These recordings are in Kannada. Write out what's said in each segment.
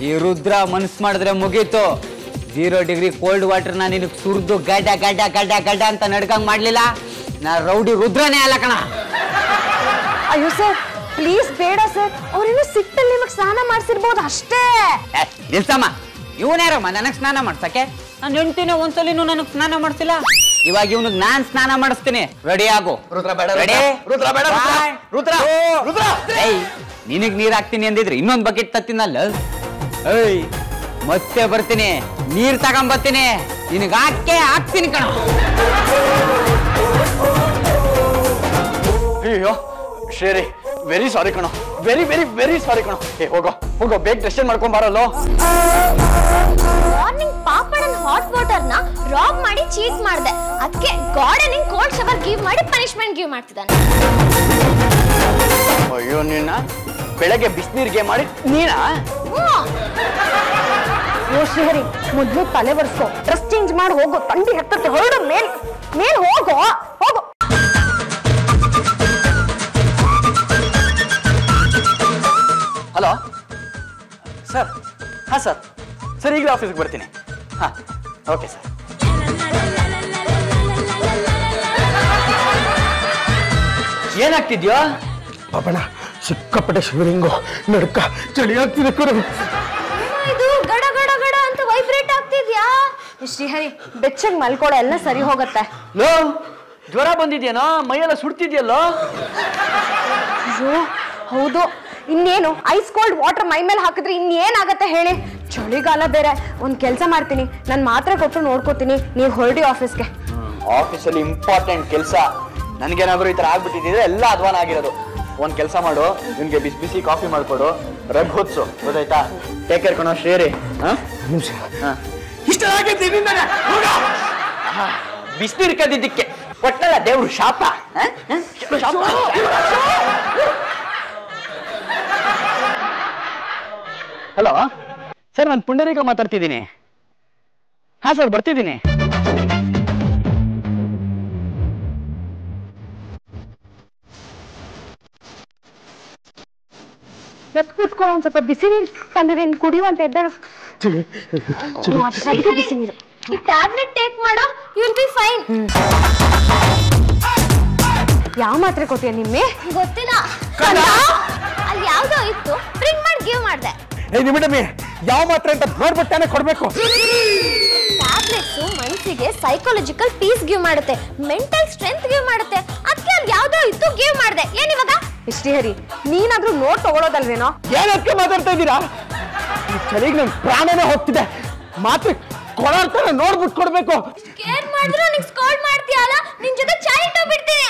ಈ ರುದ್ರ ಮನ್ಸ್ ಮಾಡಿದ್ರೆ ಮುಗೀತು. 0 ಡಿಗ್ರಿ ಕೋಲ್ಡ್ ವಾಟರ್ ನಾ ನಿನಗೆ ಸುರಿದು ಗಡ್ಡ ಗಡ್ಡ ಗಡ್ಡ ಗಡ್ಡ ಅಂತ ನಡ್ಕಂಗ್ ಮಾಡ್ಲಿಲ್ಲ, ನಾ ರೌಡಿ ರುದ್ರನೇ ಅಲ್ಲ ಕಣ. ಅಯ್ಯೋ ಸರ್ ಪ್ಲೀಸ್ ಬೇಡ ಸರ್, ಅವ್ರೇನು ಸಿಟ್ಟಲ್ಲಿ ನಿಮಗೆ ಸ್ನಾನ ಮಾಡಿಸಿರ್ಬೋದು ಅಷ್ಟೇ. ನಿಲ್ಸಮ್ಮ, ಇವನ್ಯಾರಮ್ಮ ನನಗೆ ಸ್ನಾನ ಮಾಡ್ಸಕ್ಕೆ? ನಾನು ಹೆಂಡ್ತಿನ ಒಂದ್ಸಲಿನೂ ನನಗೆ ಸ್ನಾನ ಮಾಡಿಸಿಲ್ಲ. ಇವಾಗ ಇವನಿಗೆ ನಾನ್ ಸ್ನಾನ ಮಾಡಿಸ್ತೀನಿ. ರೆಡಿ ಆಗು. ನಿನಗ್ ನೀರ್ ಹಾಕ್ತೀನಿ ಅಂದಿದ್ರೆ ಇನ್ನೊಂದ್ ಬಕೆಟ್ ತತ್ತಿನಲ್ಲ. ಏಯ್ ಮತ್ತೆ ಬರ್ತೀನಿ, ನೀರ್ ತಗೊಂಬರ್ತೀನಿ, ನಿನಗ್ ಹಾಕ್ತೀನಿ ಕಣ. ಅಯ್ಯೋ ಶ್ರೇರಿ, ವೆರಿ ಸಾರಿ ಕಣೋ, ವೆರಿ ವೆರಿ ವೆರಿ ಸಾರಿ ಕಣೋ. ಹೋಗೋ ಹೋಗೋ, ಬೇಗ ಡ್ರೆಸ್ ಮಾಡ್ಕೊಂಡ್ ಬರಲ್ಲೋ. ಮಾರ್ನಿಂಗ್ ಪಾಪಡನ್ ಹಾಟ್ ವಾಟರ್ ನ ರಾಗ್ ಮಾಡಿ ಚೀಟ್ ಮಾಡಿದೆ, ಅದಕ್ಕೆ ಗಾರ್ಡನಿಂಗ್ ಕೋಲ್ಡ್ ಶವರ್ ಗಿವ್ ಮಾಡಿ ಪನಿಷ್ಮೆಂಟ್ ಗಿವ್ ಮಾಡ್ತಿದ್ದಾನೆ. ಅಯ್ಯೋ ನಿನ್ನ ಬೆಳಗ್ಗೆ ಬಿಸಿನೀರಿಗೆ ಮಾಡಿ ನೀನಾ? ಓ ಶ್ರೀಹರಿ, ಮೊದ್ಲು ತಲೆ ಬರ್ಸ್ಕೊ, ಡ್ರೆಸ್ ಚೇಂಜ್ ಮಾಡಿ ಹೋಗು, ತಂಡಿ ಹತ್ತತ್ತೆ, ಹೊರಡು ಮೇಲ್ ಹೋಗೋ ಹೋಗು. Hello sir. ಹಾಂ ಸರ್, ಸರ್ ಈಗಲೇ ಆಫೀಸ್ಗೆ ಬರ್ತೀನಿ. ಹಾಂ ಓಕೆ ಸರ್. ಏನಾಗ್ತಿದ್ಯೋ? ಪಾಪಣ ಸಿಕ್ಕಾಪಟ್ಟೆ ಶಿವರಿಂಗು, ನಡ್ಕ ಚಳಿ ಆಗ್ತಿದೆ ಕರು. ಇದು ಗಡ ಗಡ ಗಡ ಅಂತ ವೈಬ್ರೇಟ್ ಆಗ್ತಿದ್ಯಾ? ಶ್ರೀಹರಿ ಬೆಚ್ಚಗ್ ಮಲ್ಕೊಳ, ಎಲ್ಲ ಸರಿ ಹೋಗತ್ತೆ. ಲೋ, ಜ್ವರ ಬಂದಿದ್ಯೇನೋ? ಮೈಯೆಲ್ಲ ಸುಡ್ತಿದ್ಯಲ್ಲೋ? ಅಯ್ಯೋ ಹೌದು, ಇನ್ನೇನು ಐಸ್ ಕೋಲ್ಡ್ ವಾಟರ್ ಮೈ ಮೇಲೆ ಹಾಕಿದ್ರೆ ಇನ್ನೇನಾಗತ್ತೆ ಹೇಳಿ? ಚಳಿಗಾಲ ಬೇರೆ. ಒಂದ್ ಕೆಲ್ಸ ಮಾಡ್ತೀನಿ, ನಾನು ಮಾತ್ರೆ ಕೊಟ್ಟು ನೋಡ್ಕೋತೀನಿ, ನೀವು ಹೊರಡಿ ಆಫೀಸ್ಗೆ. ಆಫೀಸಲ್ಲಿ ಇಂಪಾರ್ಟೆಂಟ್ ಕೆಲಸ, ನನಗೇನಾದ್ರೂ ಈ ಥರ ಆಗ್ಬಿಟ್ಟಿದ್ರೆ ಎಲ್ಲ ಅಧ್ವಾನ ಆಗಿರೋದು. ಒಂದು ಕೆಲಸ ಮಾಡು, ನಿನಗೆ ಬಿಸಿ ಬಿಸಿ ಕಾಫಿ ಮಾಡಿಕೊಡು, ರಗ್ ಹೊತ್ಸು, ಗೊತ್ತಾಯ್ತಾ? ಟೇಕ್ ಕೇರ್ ಕಣೋ ಶ್ರೇರಿ. ನಿಮಿಷ ಇಷ್ಟ ಬಿಸಿನೀರು ಕದ್ದಿದ್ದಕ್ಕೆ ಕೊಟ್ಟಲ್ಲ ದೇವ್ರು ಶಾಪ. ಹಲೋ ಸರ್, ನಾನು ಪುಂಡರೀಕ ಮಾತಾಡ್ತಿದ್ದೀನಿ. ಹಾಂ ಸರ್, ಬರ್ತಿದ್ದೀನಿ. ಕೂತ್ಕೊ, ಒಂದ್ ಸ್ವಲ್ಪ ಬಿಸಿ ನೀರು ತಂದ್ರೆ ಕುಡಿಯುವಂತ ಎದ್ದಾಳು. ಬಿಸಿ ನೀರು, ಈ ಟ್ಯಾಬ್ಲೆಟ್ ಟೇಕ್ ಮಾಡೋ, ಯು ವಿಲ್ ಬಿ ಫೈನ್. ಯಾವ ಮಾತ್ರೆ ಕೊಟ್ಟಿಯ ನಿಮ್ಮೆ? ಗೊತ್ತಿಲ್ಲ, ಅಲ್ಲಿ ಯಾವ್ದೋ ಇತ್ತು, ಪ್ರಿಂಟ್ ಮಾಡಿ ಗಿವ್ ಮಾಡ್ದೆ. ನಿಮಿಡಮಿ ಯಾವ ಮಾತ್ರೆ ಅಂತ ನೋಡ್ಬಿಟ್ಟಾನೆ ಕೊಡ್ಬೇಕು. ಟ್ಯಾಬ್ಲೆಟ್ಸ್ ಮನಸ್ಸಿಗೆ ಸೈಕಾಲಜಿಕಲ್ ಪೀಸ್ ಗಿವ್ ಮಾಡುತ್ತೆ, ಮೆಂಟಲ್ ಸ್ಟ್ರೆಂತ್ ಗಿವ್ ಮಾಡುತ್ತೆ, ಅದಕ್ಕೆ ಅಲ್ಲಿ ಯಾವ್ದೋ ಇತ್ತು ಗಿವ್ ಮಾಡ್ದೆ. ಏನಿವಾಗ? ಶ್ರೀಹರಿ, ನೀನಾದ್ರೂ ನೋಟ್ ತಗೊಳೋದಲ್ವೇನೋ? ಏನಕ್ಕೆ ಮಾತಾಡ್ತಾ ಇದ್ದೀರಾ? ಈ ಚಳಿಗೆ ನನ್ ಪ್ರಾಣನೇ ಹೋಗ್ತಿದೆ. ಮಾತ್ರೆ ಕೊಡಾಡ್ತಾನೆ ನೋಡ್ಬಿಟ್ಟು ಕೊಡ್ಬೇಕು. ಕೇರ್ ಮಾಡಿದ್ರು ನಿಂಗೆ ಸ್ಕಾಲ್ಡ್ ಮಾಡ್ತೀಯಲ್ಲ, ನಿನ್ ಜೊತೆ ಚಾಯ್ ಇಟ್ಟು ಬಿಡ್ತೀನಿ.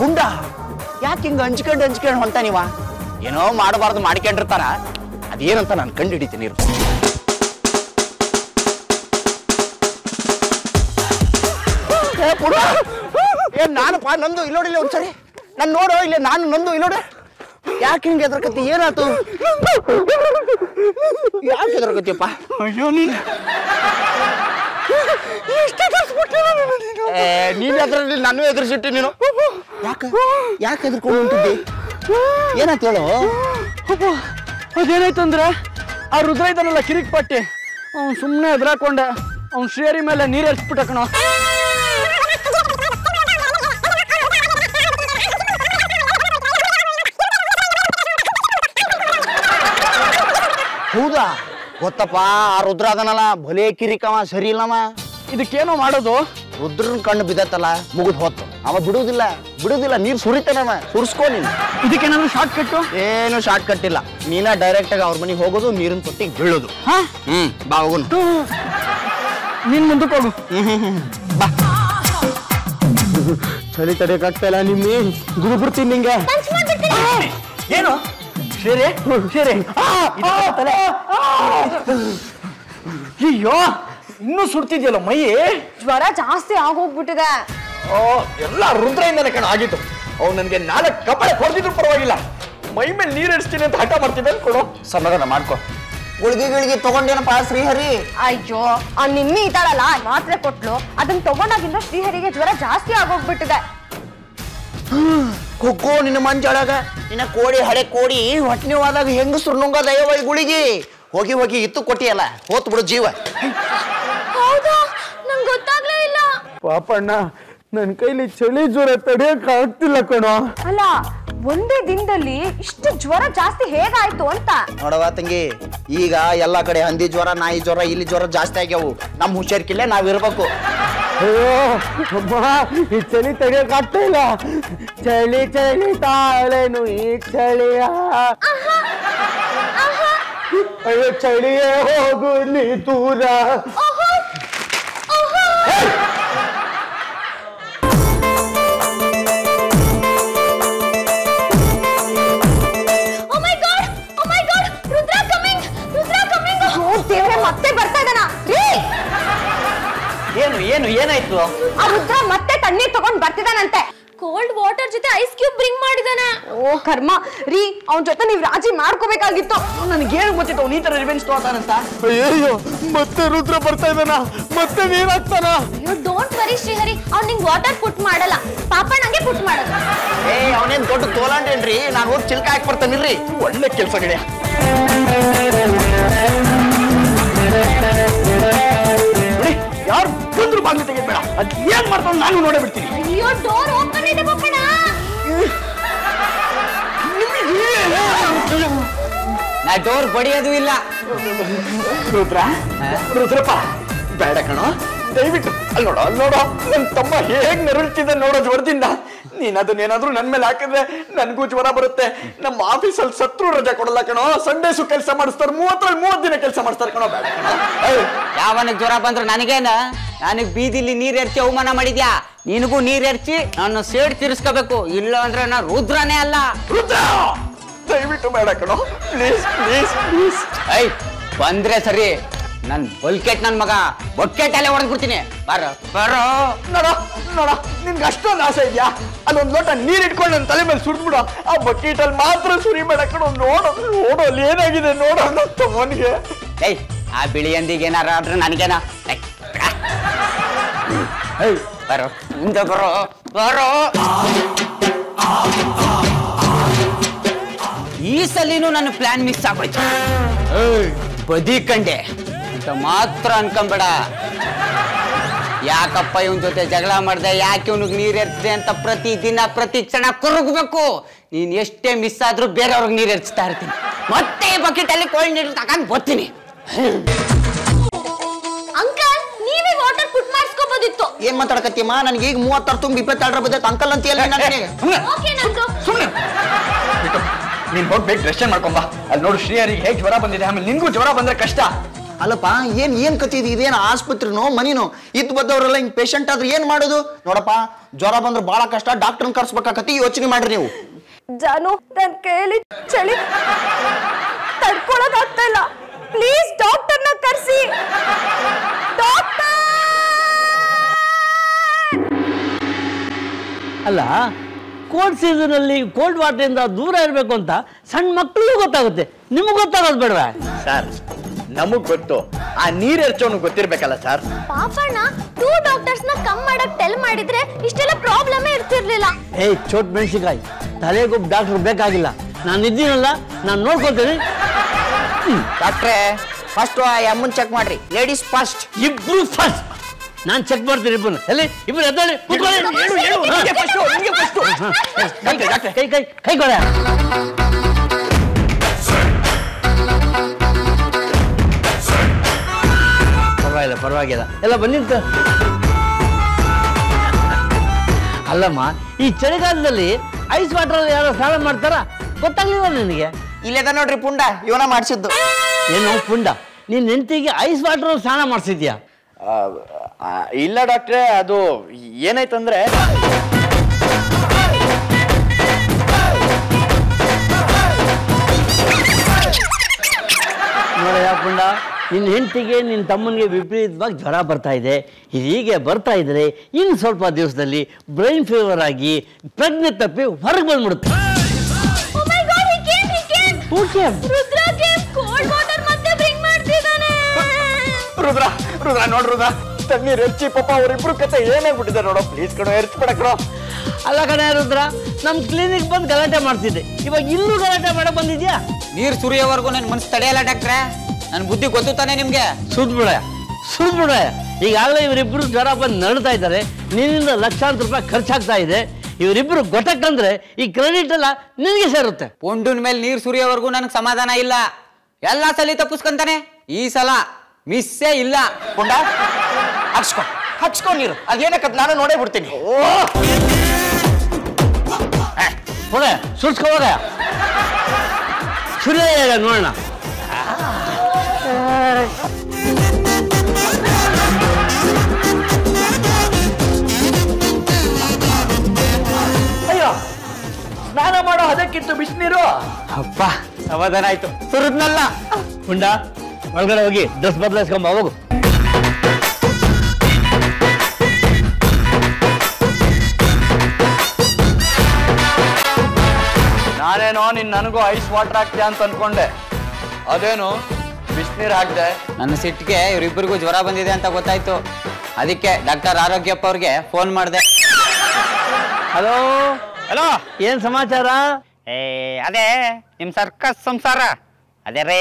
ಪುಂಡ ಯಾಕೆ ಹಿಂಗ ಹಂಚ್ಕೊಂಡು ಹೊಂಟ ನೀವ? ಏನೋ ಮಾಡಬಾರ್ದು ಮಾಡ್ಕೊಂಡಿರ್ತಾರ, ಅದೇನಂತ ನಾನು ಕಂಡು ಹಿಡಿತೀನಿ. ಏನ್ ನಾನಪ್ಪ, ನಂದು ಇಲ್ಲೋಡಿಲ್ಲ ಒಂದ್ಸರಿ ನಾನು ನೋಡು, ಇಲ್ಲ ನಾನು ನಂದು ಇಲ್ಲೋಡೆ. ಯಾಕೆ ಹಿಂಗೆ ಎದ್ರಕತ್ತಿ? ಏನಾಯ್ತು? ಯಾಕೆ ಎದ್ರಕತ್ತಿಯಪ್ಪ? ಅಯ್ಯೋ ನೀನ್ ನೀನ್ ಎದ್ರಲ್ಲಿ ನಾನು ಎದುರಿಸಿಟ್ಟು ನೀನು ಯಾಕೆ ಎದ್ರಕೊಂಡು ಹೊಂಟಿದ್ದಿ? ಏನಾಯ್ತು ಹೇಳು? ಅದೇನಾಯ್ತು ಅಂದ್ರೆ, ಆ ರುದ್ರ ಇದ್ದಾನಲ್ಲ ಕಿರಿಕ್ ಪಟ್ಟಿ, ಅವ್ನು ಸುಮ್ಮನೆ ಎದ್ರಾಕೊಂಡೆ, ಅವ್ನು ಶ್ರೇರಿ ಮೇಲೆ ನೀರು ಎಲ್ಸ್ಬಿಟ್ಟ ಕಣ. ಹೌದಾ? ಗೊತ್ತಪ್ಪ, ಆ ರುದ್ರ ಅದನಲ್ಲ ಭಲೇ ಕಿರಿಕವ, ಸರಿ ಇಲ್ಲವ. ಇದಕ್ಕೇನೋ ಮಾಡೋದು? ರುದ್ರನ್ ಕಣ್ಣು ಬಿದ್ದತ್ತಲ್ಲ, ಮುಗಿದ್ ಹೊತ್ತು. ಅವ ಬಿಡುದಿಲ್ಲ, ನೀರು ಸುರಿತಾನವ, ಸುರಿಸ್ಕೋ ನೀನು. ಇದಕ್ಕೇನಾದ್ರು ಶಾರ್ಟ್ ಕಟ್ಟು? ಏನು ಶಾರ್ಟ್ ಕಟ್ ಇಲ್ಲ, ನೀನ ಡೈರೆಕ್ಟ್ ಆಗಿ ಅವ್ರ ಮನೆಗೆ ಹೋಗೋದು, ನೀರಿನ ತೊಟ್ಟಿಗೆ ಬೀಳೋದು. ಬಾ ಹೋಗುನು. ನೀನ್ ಮುಂದಕ್ಕೆ ಹೋಗು. ಬಾ. ಚಳಿ ತಡೆಯಕ್ಕಾಗ್ತಾ ಇಲ್ಲ ನಿಮ್ಮಿ, ಗುರುಬಿಡ್ತೀನಿ ನಿಂಗೆ. ಏನು ಶೇರೆ? ಅಯ್ಯೋ, ಇನ್ನೂ ಸುಡ್ತಿದ್ಯಲ್ಲ ಮೈ. ಜ್ವರ ಜಾಸ್ತಿ ಆಗೋಗ್ಬಿಟ್ಟಿದೆ. ಓ, ಎಲ್ಲ ರುದ್ರಯಿಂದನೇ ಕಣ ಆಗಿತ್ತು. ಅವ್ನು ನನಗೆ 4 ಕಪಳೆ ಹೊಡೆದಿದ್ರು ಪರವಾಗಿಲ್ಲ, ಮೈ ಮೇಲೆ ನೀರು ಎಡ್ಸ್ತೀನಿ ಅಂತ ಹಠ ಮಾಡ್ತಿದ್ದೆ. ಕೊಡು, ಸಮಾಧಾನ ಮಾಡ್ಕೊ. ಗುಳಿಗೆ ತಗೊಂಡೇನಪ್ಪ ಶ್ರೀಹರಿ? ಅಯ್ಯೋ ಆ ನಿಮ್ಮಿ ಇದ್ದಾಳಲ್ಲ ಮಾತ್ರೆ ಕೊಟ್ಲು, ಅದನ್ನ ತಗೊಂಡಾಗಿಂದ ಶ್ರೀಹರಿಗೆ ಜ್ವರ ಜಾಸ್ತಿ ಆಗೋಗ್ಬಿಟ್ಟಿದೆ. ಕುಕ್ಕೋ ನಿನ್ನ ಮಂಜೊಳಗ ನಿನ್ನ ಕೋಡಿ ಹಳೆ ಕೋಡಿ ಹೊಟ್ಟೆವಾದಾಗ ಹೆಂಗ ಸುರ್ನುಂಗದ ಈ ಗುಳಿಗೆ ಹೋಗಿ ಹೋಗಿ ಇತ್ತು ಕೊಟ್ಟಿಯಲ್ಲ, ಹೋತ್ ಬಿಡು ಜೀವ. ಹೌದಾ? ನಂಗೆ ಗೊತ್ತಾಗ್ಲೇ ಇಲ್ಲ. ಪಾಪಣ್ಣ ನನ್ನ ಕೈಲಿ ಚಳಿ ಜ್ವರ ತಡೆಯಕ್ ಆಗ್ತಿಲ್ಲ ಕಣೋ. ಅಲ್ಲ ಒಂದೇ ದಿನದಲ್ಲಿ ಇಷ್ಟು ಜ್ವರ ಜಾಸ್ತಿ ಹೇಗಾಯ್ತು ಅಂತ. ನೋಡವ ತಂಗಿ, ಈಗ ಎಲ್ಲಾ ಕಡೆ ಹಂದಿ ಜ್ವರ ನಾಯಿ ಜ್ವರ ಇಲ್ಲಿ ಜ್ವರ ಜಾಸ್ತಿ ಆಗ್ಯಾವು. ನಮ್ ಹುಷಾರಿಕಿಲ್ಲೇ ನಾವಿರ್ಬೇಕು. ಅಯ್ಯೋ ಅಮ್ಮ, ಈ ಚಳಿ ತಡೆಯಕ್ ಆಗ್ತಾ ಇಲ್ಲ. ಚಳಿ ಚಳಿ ತಾಳೇನು ಈ ಚಳಿಯ. ಅಯ್ಯೋ ಚಳಿಯೇ ಹೋಗು ನೀ ದೂರ. ಮತ್ತೆ ಬರ್ತಾ ಇದ್ದಾನ? ಏನು ಏನು ಏನಾಯ್ತು? ಆ ರುದ್ರ ಮತ್ತೆ ತಣ್ಣೀರ್ ತಗೊಂಡ್ ಬರ್ತಿದಾನಂತೆ. ಕೋಲ್ಡ್ ವಾಟರ್ ಜೊತೆ ಐಸ್ ಕ್ಯೂಬ್ ಬ್ರಿಂಗ್ ಮಾಡಿದಾನೆ. ಓ ಕರ್ಮ ರೀ, ಅವನ ಜೊತೆ ನೀವ್ ರಾಜಿ ಮಾಡ್ಕೋಬೇಕಾಗಿತ್ತು. ನನ್ಗೇನು ಗೊತ್ತಿತ್ತು ಅವ್ನು ಈ ತರ ರಿವೆಂಜ್ ತಗೋತಾನಂತ. ಅಯ್ಯೋ ಮತ್ತೆ ರುದ್ರ ಬರ್ತಾ ಇದ್ದಾನ, ಮತ್ತೆ ನೀರಾಗ್ತಾನ. ಅಯ್ಯೋ ಡೋಂಟ್ ವರಿ ಶ್ರೀಹರಿ, ಅವ್ನು ನಿಂಗೆ ವಾಟರ್ ಪುಟ್ ಮಾಡಲ್ಲ, ಪಾಪ ನಂಗೆ ಪುಟ್ ಮಾಡೋದು. ಅವನೇನ್ ದೊಡ್ಡ ತೋಲಾಂಡೇನ್ರಿ, ನಾನು ಹೋಗಿ ಚಿಲ್ಕ ಹಾಕಿ ಬರ್ತಾನಿರ್ರಿ. ಒಳ್ಳೆ ಕೆಲಸ ಗೆಳೆಯ. ಯಾರು ಬಂದ್ರು ಬಾಗಿಲು ತೆಗೆದ್ಬೇಡ, ಅದ್ ಏನ್ ಮಾಡ್ತಾನೆ ನಾನು ನೋಡೇ ಬಿಡ್ತೀನಿ. ಅಯ್ಯೋ ಡೋರ್ ಓಪನ್ ಇದೆ ಪಪ್ಪಣ. ನಾ ಡೋರ್ ಬಡಿಯೋದು ಇಲ್ಲ. ರುದ್ರಪ್ಪ ಬೇಡ ಕಣೋ, ದಯವಿಟ್ಟು ಅಲ್ಲಿ ನೋಡೋ ನನ್ ತಮ್ಮ ಹೇಗ್ ನರಳ್ತಿದ್ದ ನೋಡೋ ಜ್ವರದಿಂದ. ನೀನ್ ಅದನ್ನೇನಾದ್ರೂ ನನ್ ಮೇಲೆ ಹಾಕಿದ್ರೆ ನನ್ಗೂ ಜ್ವರ ಬರುತ್ತೆ. ನಮ್ಮ ಆಫೀಸಲ್ಲಿ ಸತ್ರು ರಜೆ ಕೊಡಲ್ಲ ಕಣೋ, ಸಂಡೇಸು ಕೆಲಸ ಮಾಡಿಸ್ತಾರೆ, 30 ದಿನ ಕೆಲಸ ಮಾಡಿಸ್ತಾರೆ ಕಣೋ. ಬೇಡ ಕಣೋ. ಯಾವನಿಗೆ ಜ್ವರ ಬಂದ್ರು ನನಗೇನ? ನನಗ್ ಬೀದಿಲಿ ನೀರ್ ಎರಚಿ ಅವಮಾನ ಮಾಡಿದ್ಯಾ, ನಿನಗೂ ನೀರ್ ಎರಚಿ ನಾನು ಸೇಡ್ ತೀರಿಸ್ಕೋಬೇಕು. ಇಲ್ಲ ಅಂದ್ರೆ ನಾ ರುದ್ರನೇ ಅಲ್ಲ. ರುದ್ರ ದಯವಿಟ್ಟು ಬೇಡ ಕಣೋ, ಪ್ಲೀಸ್ ಪ್ಲೀಸ್ ಪ್ಲೀಸ್. ಐ ಬಂದ್ರೆ ಸರಿ, ನನ್ ಬಲ್ಕೆಟ್ ನನ್ ಮಗ ಬೊಕ್ಕೆಟಲ್ಲೇ ಹೊಡೆದ್ಬಿಡ್ತೀನಿ. ಬರೋ ಬರೋ. ನೋಡ ನಿನ್ಗೆ ಅಷ್ಟೊಂದು ಆಸೆ ಇದೆಯಾ? ಅಲ್ಲೊಂದು ಲೋಟ ನೀರ್ ಇಟ್ಕೊಂಡು ನನ್ನ ತಲೆ ಮೇಲೆ ಸುರಿದ್ಬಿಡು. ಆ ಬಕೀಟಲ್ಲಿ ಮಾತ್ರ ಸುರಿಬೇಡ ಕಣೋ. ನೋಡು ಅಲ್ಲಿ ಏನಾಗಿದೆ ನೋಡೋ ನನ್ನ ತಮ್ಮನಿಗೆ. ಏಯ್ ಆ ಬಿಳಿ ಅಂದಿಗೆ ಏನಾರ ಆದ್ರೆ ನನಗೇನ? ಬರೋ ಮುಂದೆ ಬರೋ ಬರೋ. ಈ ಸಲಿನೂ ನನ್ನ ಪ್ಲಾನ್ ಮಿಸ್ ಆಗೋಯ್ತು. ಬದಿ ಕಂಡೆ ಅಂತ ಮಾತ್ರ ಅನ್ಕೊಂಬೇಡ. ಯಾಕಪ್ಪ ಇವನ್ ಜೊತೆ ಜಗಳ ಮಾಡ್ದೆ, ಯಾಕೆ ಇವನಿಗೆ ನೀರ್ ಎರ್ತಿದೆ ಅಂತ ಪ್ರತಿ ದಿನ ಪ್ರತಿ ಕ್ಷಣ ಕೊರಗಬೇಕು. ನೀನ್ ಎಷ್ಟೇ ಮಿಸ್ ಆದ್ರೂ ಬೇರೆಯವ್ರಿಗೆ ನೀರ್ ಎರ್ಚ್ತಾ ಇರ್ತೀನಿ. ಮತ್ತೆ ಬಕೆಟ್ ಅಲ್ಲಿ ಕೋಲ್ಡ್ ನೀರು ತಗೊಂಡ್ ಬರ್ತೀನಿ. ಅಂಕಲ್ ನೀವೇ ವಾಟರ್ ಪುಟ್ ಮಾಡಿಸ್ಕೋಬೋದಿತ್ತು. ಏನ್ ಮಾತಾಡಕತ್ತೀಮ್ಮ? ನನ್ಗೆ ಈಗ 36 ತುಂಬಿ 22 ಬಂದೈತೆ ಅಂಕಲ್ ಅಂತೀಯಲ್ಲ ನನಗೆ. ಓಕೆ ನಂದು. ಸುಮ್ಮನೆ ನೀನ್ ಹೋಗ್ಬೇಕು, ರೆಸ್ಟ್ ಮಾಡ್ಕೊಂಬ. ಅಲ್ಲಿ ನೋಡು ಶ್ರೀಹರಿಗೆ ಹೇಗೆ ಜ್ವರ ಬಂದಿದೆ, ಆಮೇಲೆ ನಿನ್ಗೂ ಜ್ವರ ಬಂದ್ರೆ ಕಷ್ಟ. ಅಲ್ಲಪ್ಪ ಏನ್ ಕತ್ತಿ ಇದು? ಇದೇನು ಆಸ್ಪತ್ರೆನೋ ಮನಿನೋ? ಇದ್ದು ಬದ್ದವ್ರೆಲ್ಲ ಹಿಂಗ್ ಪೇಷಂಟ್ ಆದ್ರೆ ಏನ್ ಮಾಡೋದು? ನೋಡಪ್ಪ ಜ್ವರ ಬಂದ್ರೆ ಬಹಳ ಕಷ್ಟ, ಡಾಕ್ಟರ್ನ ಕರ್ಸ್ಬೇಕಾಕತಿ. ಯೋಚನೆ ಮಾಡ್ರಿ ನೀವು. ಜಾನು ನನ್ ಕೈಯಲ್ಲಿ ಚಳಿ ತಡ್ಕೊಳಕ್ ಆಗ್ತಾ ಇಲ್ಲ. ಪ್ಲೀಸ್ ಡಾಕ್ಟರ್ನ ಕರ್ಸಿ. ಡಾಕ್ಟರ್ ಅಲ್ಲ, ಕೋಲ್ಡ್ ಸೀಸನ್ ಅಲ್ಲಿ ಕೋಲ್ಡ್ ವಾಟರ್ ಇಂದ ದೂರ ಇರಬೇಕು ಅಂತ ಸಣ್ಣ ಮಕ್ಕಳಿಗೂ ಗೊತ್ತಾಗುತ್ತೆ, ನಿಮಗೆ ಗೊತ್ತಾಗೋದು ಬೇಡವಾ? ಸರ್ ನಮಗ್ ಗೊತ್ತು, ಆ ನೀರ್ ಎರ್ಚೋನು ಗೊತ್ತಿರ್ಬೇಕಲ್ಲ ಸರ್. ಪಾಪಣ್ಣ 2 ಡಾಕ್ಟರ್ಸ್ನ ಕಮ್ ಮಾಡಕ್ ಟೆಲ್ ಮಾಡಿದ್ರೆ ಇಷ್ಟೆಲ್ಲ ಪ್ರಾಬ್ಲಮ್ ಇರ್ತಿರ್ಲಿಲ್ಲ. ಏಯ್ ಚೋಟ್ ಮೆಣಸಿಕಾಯಿ, ತಲೆಗೊಬ್ಬ ಡಾಕ್ಟರ್ ಬೇಕಾಗಿಲ್ಲ, ನಾನು ಇದ್ದೀನಲ್ಲ, ನಾನು ನೋಡ್ಕೊಳ್ತೇನೆ. ಡಾಕ್ಟ್ರೇ ಫಸ್ಟ್ ಆ ಅಮ್ಮನ್ ಚೆಕ್ ಮಾಡ್ರಿ. Ladies first. ಇಬ್ರು ಫಸ್ಟ್. ನಾನು ಚೆಕ್ ಮಾಡ್ತೀನಿ ಇಬ್ಬರು. ಎಲ್ಲಿ ಇಬ್ರು ಎದ್ದೇಳಿ ಕೂತ್ಕೊಳ್ಳಿ. ಕೈ ಕೈ ಕೈ ಕೊಡ. ಪರವಾಗಿಲ್ಲ ಎಲ್ಲ ಬಂದಿರ್ತ. ಅಲ್ಲಮ್ಮ, ಈ ಚಳಿಗಾಲದಲ್ಲಿ ಐಸ್ ವಾಟರ್ ಯಾರೋ ಸ್ನಾನ ಮಾಡ್ತಾರ? ಗೊತ್ತಾಗ್ಲಿಲ್ಲ ನಿನಗೆ? ಇಲ್ಲದ ನೋಡ್ರಿ ಪುಂಡ, ಇವನ ಮಾಡಿಸಿದ್ದು. ಏನು ಪುಂಡ? ನೀನ್ ಹೆಂಡತಿಗೆ ಐಸ್ ವಾಟರ್ ಸ್ನಾನ ಮಾಡಿಸಿದ್ಯಾ? ಇಲ್ಲ ಡಾಕ್ಟ್ರೆ, ಅದು ಏನಾಯ್ತಂದ್ರೆ ನೋಡ ಪುಂಡ, ನಿನ್ನ ಹೆಂಡತಿಗೆ ನಿನ್ನ ತಮ್ಮನಿಗೆ ವಿಪರೀತವಾಗಿ ಜ್ವರ ಬರ್ತಾ ಇದೆ. ಹೀಗೆ ಬರ್ತಾ ಇದ್ರೆ ಇನ್ನು ಸ್ವಲ್ಪ ದಿವಸದಲ್ಲಿ ಬ್ರೈನ್ ಫೀವರ್ ಆಗಿ ಪ್ರಜ್ಞೆ ತಪ್ಪಿ ಹೊರಗೆ ಬಂದ್ಬಿಡುತ್ತೆ. Oh my God, he came. Who came? Rudra came. Cold water ಮತ್ತೆ bring ರುದ್ರ ರುದ್ರ ನೋಡ್ ರುದ್ರ ತಣ್ಣೀರ್ ಎರ್ಚಿ ಪಾಪ ಅವ್ರಿಬ್ರು ಕತೆ ಏನಾಗ್ಬಿಟ್ಟಿದ್ದಾರೆ ನೋಡೋ ಪ್ಲೀಸ್ ಕಣೋ ಎರ್ಚ್ಬಿಡಕ್ರೋ. ಅಲ್ಲ ಕಣೆ ರುದ್ರ, ನಮ್ಮ ಕ್ಲಿನಿಕ್ ಬಂದು ಗಲಾಟೆ ಮಾಡ್ತಿದ್ದೆ, ಇವಾಗ ಇಲ್ಲೂ ಗಲಾಟೆ ಮಾಡಕ್ ಬಂದಿದ್ಯಾ? ನೀರ್ ಸುರಿಯೋವರೆಗೂ ನನ್ ಮನ್ಸು ತಡೆಯಲ್ಲ ಡಾಕ್ಟ್ರೆ. ನನ್ ಬುದ್ಧಿ ಗೊತ್ತು ತಾನೆ ನಿಮ್ಗೆ. ಸುಡ್ಬಿಡ ಈಗಾಗಲೇ ಇವರಿಬ್ರು ಜ್ವರ ಬಂದು ನರಳ್ತಾ ಇದ್ದಾರೆ, ನಿನ್ನಿಂದ ಲಕ್ಷಾಂತರ ರೂಪಾಯಿ ಖರ್ಚಾಗ್ತಾ ಇದೆ. ಇವರಿಬ್ರು ಗೊತ್ತಕ್ಕಂದ್ರೆ ಈ ಕ್ರೆಡಿಟ್ ಎಲ್ಲ ನಿನಗೆ ಸೇರುತ್ತೆ. ಪೊಂಡನ್ ಮೇಲೆ ನೀರ್ ಸುರಿಯೋವರೆಗೂ ನನಗೆ ಸಮಾಧಾನ ಇಲ್ಲ. ಎಲ್ಲಾ ಸಲ ತಪ್ಪಿಸ್ಕೊಂತಾನೆ, ಈ ಸಲ ಮಿಸ್ಸೇ ಇಲ್ಲ. ಪುಂಡ ಹಚ್ಕೊ ನೀರು, ಅದೇನಕ್ಕದ್ ನಾನು ನೋಡೇ ಬಿಡ್ತೀನಿ. ಹೋಗ ಸುಡ್ಸ್ಕೊ ಹೋಗ, ಸುರಿಯ ನೋಡೋಣ. ಅಯ್ಯೋ, ಸ್ನಾನ ಮಾಡೋ ಅದಕ್ಕಿತ್ತು ಬಿಸಿನೀರು. ಅಪ್ಪ ಸಮಾಧಾನ ಆಯ್ತು, ಸುರಿದ್ನಲ್ಲ. ಪುಂಡ ಒಳಗಡೆ ಹೋಗಿ ಡ್ರೆಸ್ ಬದಲಾಯಿಸ್ಕೊಂಬ ಹೋಗು. ನಾನೇನೋ ನೀನ್ ನನಗೂ ಐಸ್ ವಾಟರ್ ಹಾಕ್ತೀಯ ಅಂತ ಅನ್ಕೊಂಡೆ, ಅದೇನು ಬಿಸಿನೀರು ಹಾಕ್ದೆ. ನನ್ನ ಸಿಟ್ಟಿಗೆ ಇವರಿಬ್ಬರಿಗೂ ಜ್ವರ ಬಂದಿದೆ ಅಂತ ಗೊತ್ತಾಯ್ತು. ಅದಕ್ಕೆ ಡಾಕ್ಟರ್ ಆರೋಗ್ಯಪ್ಪ ಅವ್ರಿಗೆ ಫೋನ್ ಮಾಡಿದೆ. ಹಲೋ ಹಲೋ, ಏನ್ ಸಮಾಚಾರ? ಅದೇ ನಿಮ್ ಸರ್ಕಸ್ ಸಂಸಾರ ಅದೇ ರೇ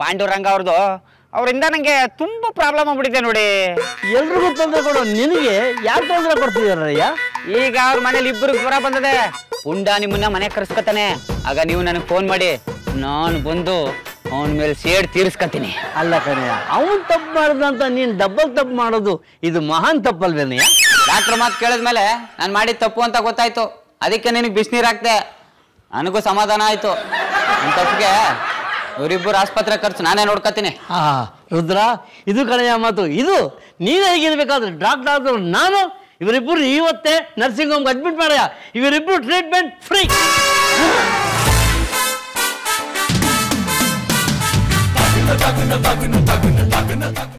ಪಾಂಡುರಂಗ ಅವ್ರದ್ದು, ಅವರಿಂದ ನಂಗೆ ತುಂಬಾ ಪ್ರಾಬ್ಲಮ್ ಆಗ್ಬಿಟ್ಟಿದೆ ನೋಡಿ. ಎಲ್ರಿಗೂ ತೊಂದರೆ ಕೊಡೋ ನಿನಗೆ ಯಾರು ತೊಂದರೆ ಕೊಡ್ತಿದಾರಯ್ಯ? ಈಗ ಅವ್ರ ಮನೇಲಿ ಇಬ್ಬರು ಜ್ವರ ಬಂದದೆ. ಪುಂಡ ನಿಮ್ಮನ್ನ ಮನೆ ಕರ್ಸ್ಕೊತಾನೆ. ಆಗ ನೀವು ನನಗೆ ಫೋನ್ ಮಾಡಿ, ನಾನು ಬಂದು ಅವನ ಮೇಲೆ ಸೇಡ್ ತೀರಿಸ್ಕೊತೀನಿ. ಅಲ್ಲ ಕಣಯ್ಯ, ಅವನ್ ತಪ್ಪು ಮಾಡ್ದಂತ ನೀನ್ ಡಬ್ಬಲ್ ತಪ್ಪು ಮಾಡೋದು ಇದು ಮಹಾನ್ ತಪ್ಪಲ್ವೇನಯ್ಯ? ಡಾಕ್ಟರ್ ಮಾತು ಕೇಳಿದ್ಮೇಲೆ ನಾನು ಮಾಡಿದ ತಪ್ಪು ಅಂತ ಗೊತ್ತಾಯ್ತು. ಅದಕ್ಕೆ ನಿನಗೆ ಬಿಸಿನೀರು ಹಾಕ್ದೆ. ನನಗೂ ಸಮಾಧಾನ ಆಯ್ತು. ನನ್ನ ತಪ್ಪಿಗೆ ಇವರಿಬ್ಬರು ಆಸ್ಪತ್ರೆ ಖರ್ಚು ನಾನೇ ನೋಡ್ಕೊತೀನಿ. ರುದ್ರ, ಇದು ಕಣಯ್ಯ ಮಾತು. ಇದು ನೀನೇ ಹೇಗಿರ್ಬೇಕಾದ್ರೆ ಡಾಕ್ಟರ್ ಆದ್ರು ನಾನು, ಇವರಿಬ್ಬರು ಇವತ್ತೇ ನರ್ಸಿಂಗ್ ಹೋಮ್ಗೆ ಅಡ್ಮಿಟ್ ಮಾಡ್ಯ. ಇವರಿಬ್ಬರು ಟ್ರೀಟ್ಮೆಂಟ್ ಫ್ರೀ.